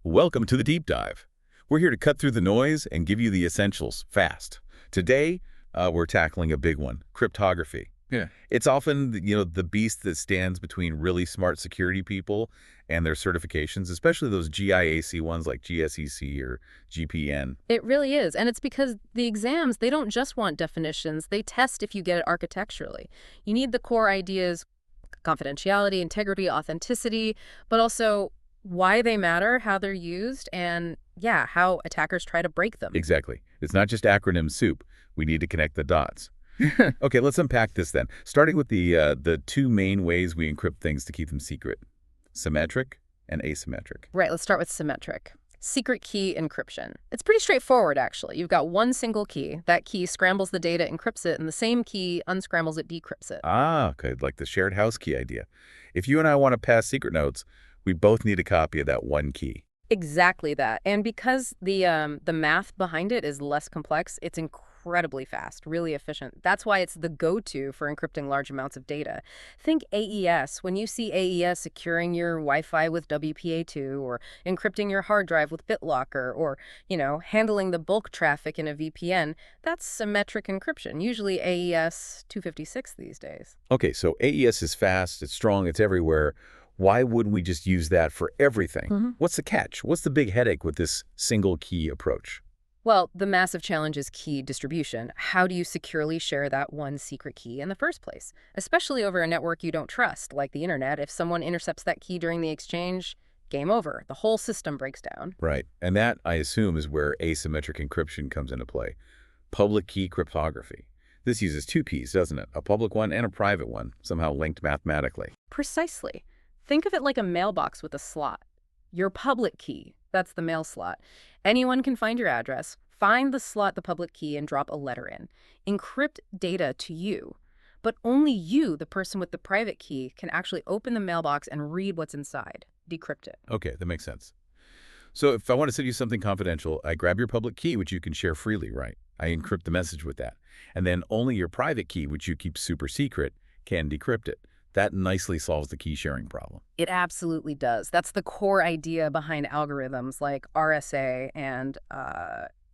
Welcome to the Deep Dive. We're here to cut through the noise and give you the essentials fast. Today, we're tackling a big one, cryptography. Yeah. It's often, the beast that stands between really smart security people and their certifications, especially those GIAC ones like GSEC or GPEN. It really is. And it's because the exams, they don't just want definitions. They test if you get it architecturally. You need the core ideas, confidentiality, integrity, authenticity, but also why they matter, how they're used, and, yeah, how attackers try to break them. Exactly. It's not just acronym soup. We need to connect the dots. Okay, let's unpack this then. Starting with the two main ways we encrypt things to keep them secret, symmetric and asymmetric. Right, let's start with symmetric. Secret key encryption. It's pretty straightforward, actually. You've got one single key. That key scrambles the data, encrypts it, and the same key unscrambles it, decrypts it. Ah, okay, like the shared house key idea. If you and I want to pass secret notes, we both need a copy of that one key. Exactly that. And because the math behind it is less complex, it's incredibly fast, really efficient. That's why it's the go-to for encrypting large amounts of data. Think AES. When you see AES securing your Wi-Fi with WPA2 or encrypting your hard drive with BitLocker or, handling the bulk traffic in a VPN, that's symmetric encryption, usually AES 256 these days. Okay, so AES is fast, it's strong, it's everywhere. Why wouldn't we just use that for everything? What's the catch? What's the big headache with this single key approach? Well, the massive challenge is key distribution. How do you securely share that one secret key in the first place? Especially over a network you don't trust, like the internet. If someone intercepts that key during the exchange, game over. The whole system breaks down. Right, and that, I assume, is where asymmetric encryption comes into play. Public key cryptography. This uses two keys, doesn't it? A public one and a private one, somehow linked mathematically. Precisely. Think of it like a mailbox with a slot. Your public key, that's the mail slot. Anyone can find your address, find the slot, the public key, and drop a letter in. Encrypt data to you. But only you, the person with the private key, can actually open the mailbox and read what's inside. Decrypt it. Okay, that makes sense. So if I want to send you something confidential, I grab your public key, which you can share freely, right? I encrypt the message with that. And then only your private key, which you keep super secret, can decrypt it. That nicely solves the key sharing problem. It absolutely does. That's the core idea behind algorithms like RSA and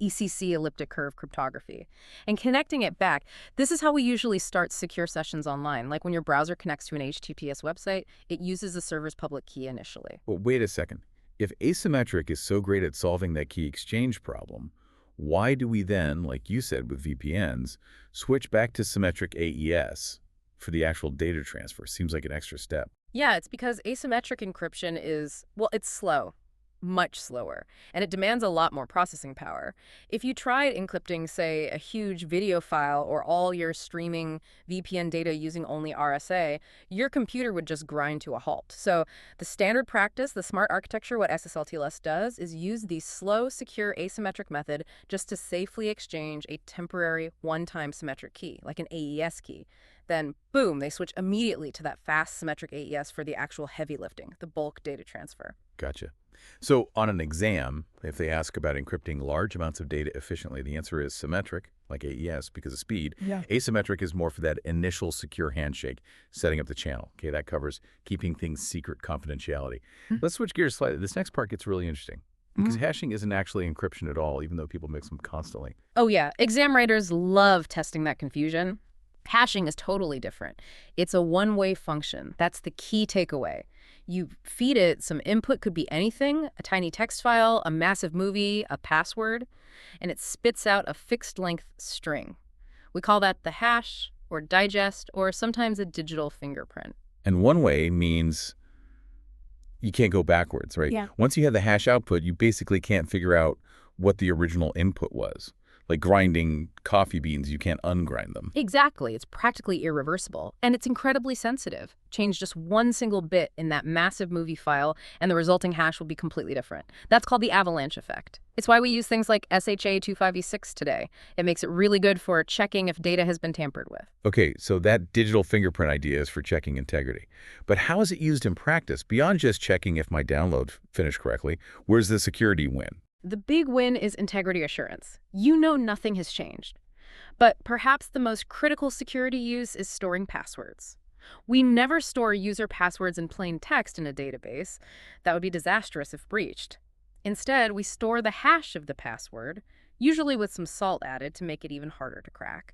ECC elliptic curve cryptography. And connecting it back, this is how we usually start secure sessions online. Like when your browser connects to an HTTPS website, it uses the server's public key initially. Well, wait a second. If asymmetric is so great at solving that key exchange problem, why do we then, like you said with VPNs, switch back to symmetric AES for the actual data transfer? Seems like an extra step. Yeah, it's because asymmetric encryption is, well, it's slow, much slower, and it demands a lot more processing power. If you tried encrypting, say, a huge video file or all your streaming VPN data using only RSA, your computer would just grind to a halt. So the standard practice, the smart architecture, what SSL-TLS does is use the slow, secure asymmetric method just to safely exchange a temporary one-time symmetric key, like an AES key. Then, boom, they switch immediately to that fast symmetric AES for the actual heavy lifting, the bulk data transfer. Gotcha. So on an exam, if they ask about encrypting large amounts of data efficiently, the answer is symmetric, like AES, because of speed. Yeah. Asymmetric is more for that initial secure handshake, setting up the channel. Okay, that covers keeping things secret, confidentiality. Let's switch gears slightly. This next part gets really interesting, because hashing isn't actually encryption at all, even though people mix them constantly. Oh yeah, exam writers love testing that confusion. Hashing is totally different. It's a one-way function. That's the key takeaway. You feed it some input, could be anything, a tiny text file, a massive movie, a password, and it spits out a fixed-length string. We call that the hash, or digest, or sometimes a digital fingerprint. And one way means you can't go backwards, right? Yeah. Once you have the hash output, you basically can't figure out what the original input was. Like grinding coffee beans, you can't ungrind them. Exactly. It's practically irreversible. And it's incredibly sensitive. Change just one single bit in that massive movie file, and the resulting hash will be completely different. That's called the avalanche effect. It's why we use things like SHA-256 today. It makes it really good for checking if data has been tampered with. Okay, so that digital fingerprint idea is for checking integrity. But how is it used in practice? Beyond just checking if my download finished correctly, where's the security win? The big win is integrity assurance. You know nothing has changed. But perhaps the most critical security use is storing passwords. We never store user passwords in plain text in a database. That would be disastrous if breached. Instead, we store the hash of the password, usually with some salt added to make it even harder to crack.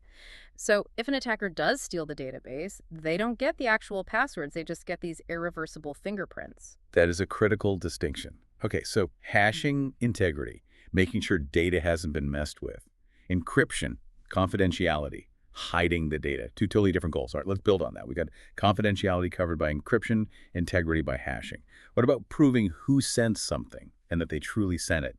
So if an attacker does steal the database, they don't get the actual passwords, they just get these irreversible fingerprints. That is a critical distinction. Okay, so hashing integrity, making sure data hasn't been messed with. Encryption, confidentiality, hiding the data. Two totally different goals. All right, let's build on that. We got confidentiality covered by encryption, integrity by hashing. What about proving who sent something and that they truly sent it?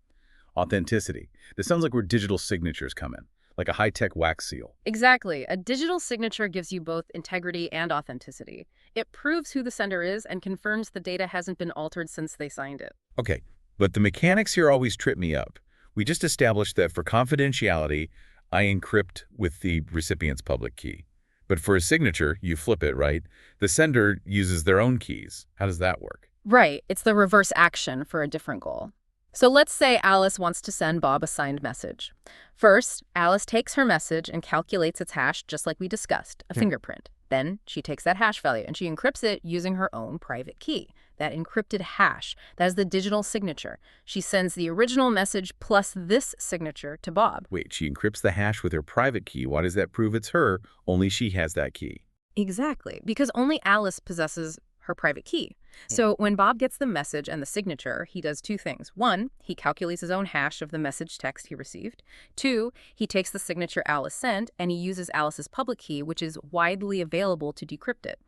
Authenticity. This sounds like where digital signatures come in, like a high-tech wax seal. Exactly. A digital signature gives you both integrity and authenticity. It proves who the sender is and confirms the data hasn't been altered since they signed it. Okay, but the mechanics here always trip me up. We just established that for confidentiality, I encrypt with the recipient's public key. But for a signature, you flip it, right? The sender uses their own keys. How does that work? Right. It's the reverse action for a different goal. So let's say Alice wants to send Bob a signed message. First, Alice takes her message and calculates its hash just like we discussed, a fingerprint. Then she takes that hash value and she encrypts it using her own private key, that encrypted hash. That is the digital signature. She sends the original message plus this signature to Bob. Wait, she encrypts the hash with her private key. Why does that prove it's her? Only she has that key. Exactly, because only Alice possesses her private key. So when Bob gets the message and the signature, he does two things. One, he calculates his own hash of the message text he received. Two, he takes the signature Alice sent and he uses Alice's public key, which is widely available to decrypt it.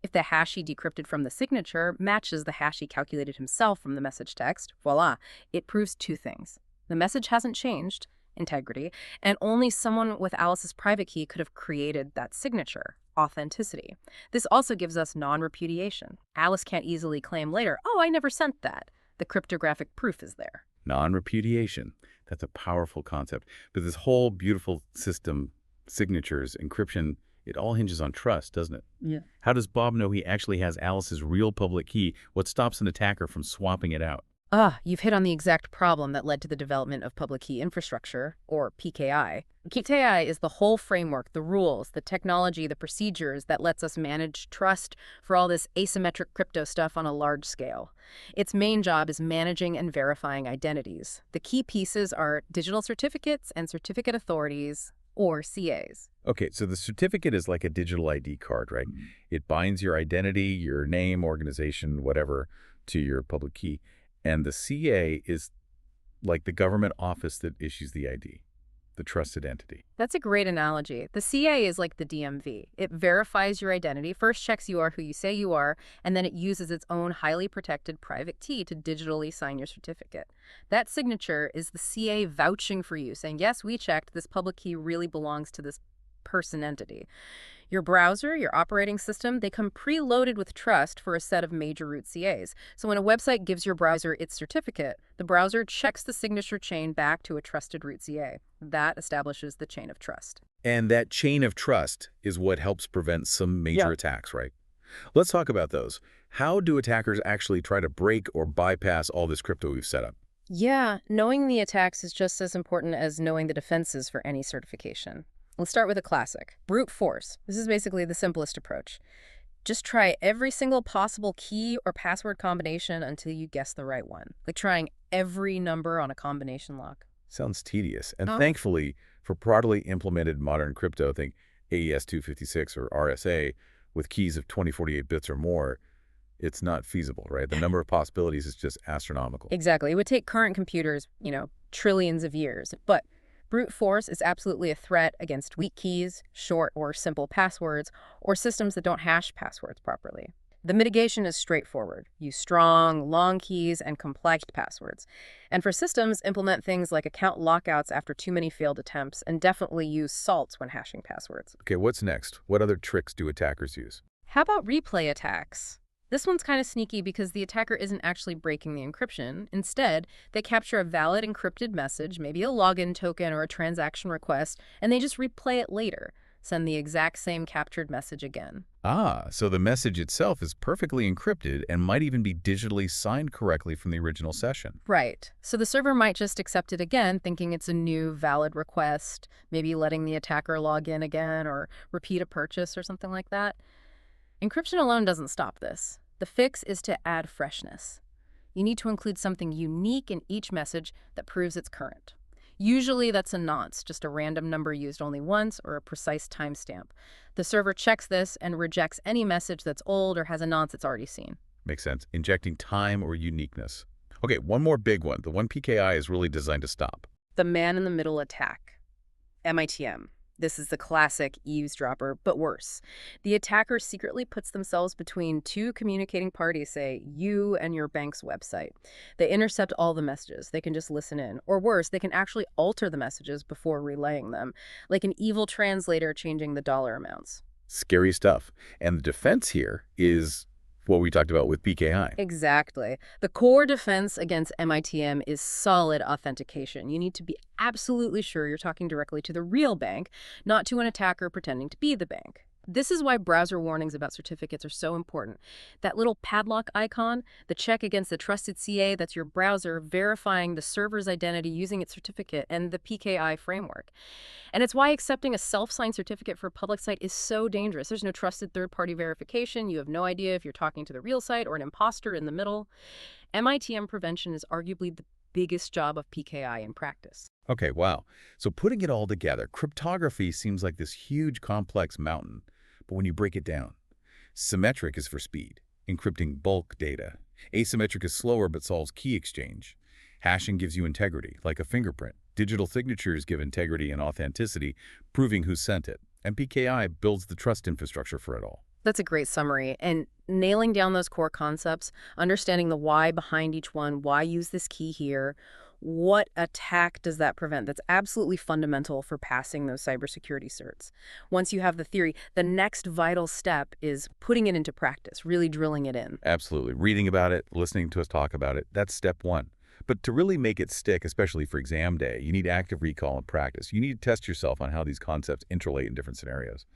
If the hash he decrypted from the signature matches the hash he calculated himself from the message text, voila, it proves two things. The message hasn't changed, integrity, and only someone with Alice's private key could have created that signature, authenticity. This also gives us non-repudiation. Alice can't easily claim later, oh, I never sent that. The cryptographic proof is there. Non-repudiation. That's a powerful concept. But this whole beautiful system, signatures, encryption, it all hinges on trust, doesn't it? Yeah. How does Bob know he actually has Alice's real public key? What stops an attacker from swapping it out? You've hit on the exact problem that led to the development of public key infrastructure, or PKI. PKI is the whole framework, the rules, the technology, the procedures that lets us manage trust for all this asymmetric crypto stuff on a large scale. Its main job is managing and verifying identities. The key pieces are digital certificates and certificate authorities, or CAs. Okay, so the certificate is like a digital ID card, right? It binds your identity, your name, organization, whatever, to your public key. And the CA is like the government office that issues the ID, the trusted entity. That's a great analogy. The CA is like the DMV. It verifies your identity, first checks you are who you say you are, and then it uses its own highly protected private key to digitally sign your certificate. That signature is the CA vouching for you, saying, yes, we checked, this public key really belongs to this person entity. Your browser, your operating system, they come preloaded with trust for a set of major root CAs. So when a website gives your browser its certificate, the browser checks the signature chain back to a trusted root CA. That establishes the chain of trust. And that chain of trust is what helps prevent some major attacks, right? Let's talk about those. How do attackers actually try to break or bypass all this crypto we've set up? Yeah, knowing the attacks is just as important as knowing the defenses for any certification. Let's start with a classic, brute force. This is basically the simplest approach. Just try every single possible key or password combination until you guess the right one, like trying every number on a combination lock. Sounds tedious. And thankfully, for broadly implemented modern crypto, think AES 256 or RSA, with keys of 2048 bits or more, it's not feasible, right? The number of possibilities is just astronomical. Exactly. It would take current computers, trillions of years. But brute force is absolutely a threat against weak keys, short or simple passwords, or systems that don't hash passwords properly. The mitigation is straightforward. Use strong, long keys and complex passwords. And for systems, implement things like account lockouts after too many failed attempts, and definitely use salts when hashing passwords. Okay, what's next? What other tricks do attackers use? How about replay attacks? This one's kind of sneaky because the attacker isn't actually breaking the encryption. Instead, they capture a valid encrypted message, maybe a login token or a transaction request, and they just replay it later, send the exact same captured message again. So the message itself is perfectly encrypted and might even be digitally signed correctly from the original session. Right. So the server might just accept it again, thinking it's a new valid request, maybe letting the attacker log in again or repeat a purchase or something like that. Encryption alone doesn't stop this. The fix is to add freshness. You need to include something unique in each message that proves it's current. Usually that's a nonce, just a random number used only once or a precise timestamp. The server checks this and rejects any message that's old or has a nonce it's already seen. Makes sense. Injecting time or uniqueness. Okay, one more big one. The one PKI is really designed to stop. The man-in-the-middle attack, MITM. This is the classic eavesdropper, but worse. The attacker secretly puts themselves between two communicating parties, say you and your bank's website. They intercept all the messages. They can just listen in. Or worse, they can actually alter the messages before relaying them, like an evil translator changing the dollar amounts. Scary stuff. And the defense here is what we talked about with PKI. Exactly. The core defense against MITM is solid authentication. You need to be absolutely sure you're talking directly to the real bank, not to an attacker pretending to be the bank. This is why browser warnings about certificates are so important. That little padlock icon, the check against the trusted CA, that's your browser verifying the server's identity using its certificate and the PKI framework. And it's why accepting a self-signed certificate for a public site is so dangerous. There's no trusted third-party verification. You have no idea if you're talking to the real site or an imposter in the middle. MITM prevention is arguably the biggest job of PKI in practice. Okay, wow. So putting it all together, cryptography seems like this huge, complex mountain. But when you break it down, symmetric is for speed, encrypting bulk data. Asymmetric is slower but solves key exchange. Hashing gives you integrity, like a fingerprint. Digital signatures give integrity and authenticity, proving who sent it. And PKI builds the trust infrastructure for it all. That's a great summary. And nailing down those core concepts, understanding the why behind each one, why use this key here, what attack does that prevent? That's absolutely fundamental for passing those cybersecurity certs. Once you have the theory, the next vital step is putting it into practice, really drilling it in. Absolutely. Reading about it, listening to us talk about it, that's step one. But to really make it stick, especially for exam day, you need active recall and practice. You need to test yourself on how these concepts interrelate in different scenarios.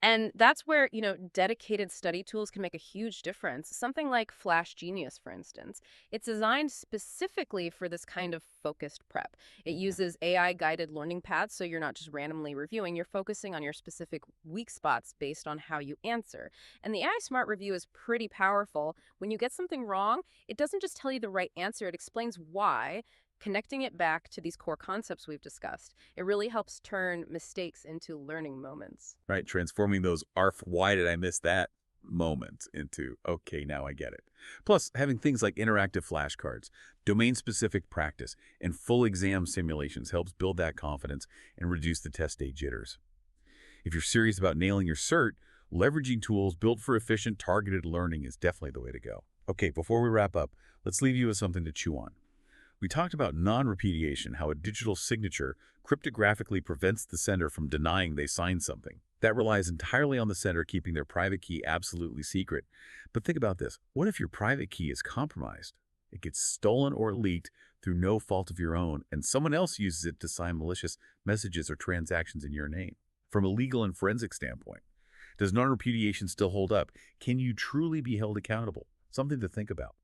And that's where, dedicated study tools can make a huge difference. Something like FlashGenius, for instance. It's designed specifically for this kind of focused prep. It uses AI-guided learning paths, so you're not just randomly reviewing. You're focusing on your specific weak spots based on how you answer. And the AI Smart Review is pretty powerful. When you get something wrong, it doesn't just tell you the right answer. It explains why, connecting it back to these core concepts we've discussed. It really helps turn mistakes into learning moments. Right, transforming those "arf, why did I miss that?" moments into, okay, now I get it. Plus, having things like interactive flashcards, domain-specific practice, and full exam simulations helps build that confidence and reduce the test day jitters. If you're serious about nailing your cert, leveraging tools built for efficient, targeted learning is definitely the way to go. Okay, before we wrap up, let's leave you with something to chew on. We talked about non-repudiation, how a digital signature cryptographically prevents the sender from denying they signed something. That relies entirely on the sender keeping their private key absolutely secret. But think about this. What if your private key is compromised? It gets stolen or leaked through no fault of your own, and someone else uses it to sign malicious messages or transactions in your name. From a legal and forensic standpoint, does non-repudiation still hold up? Can you truly be held accountable? Something to think about.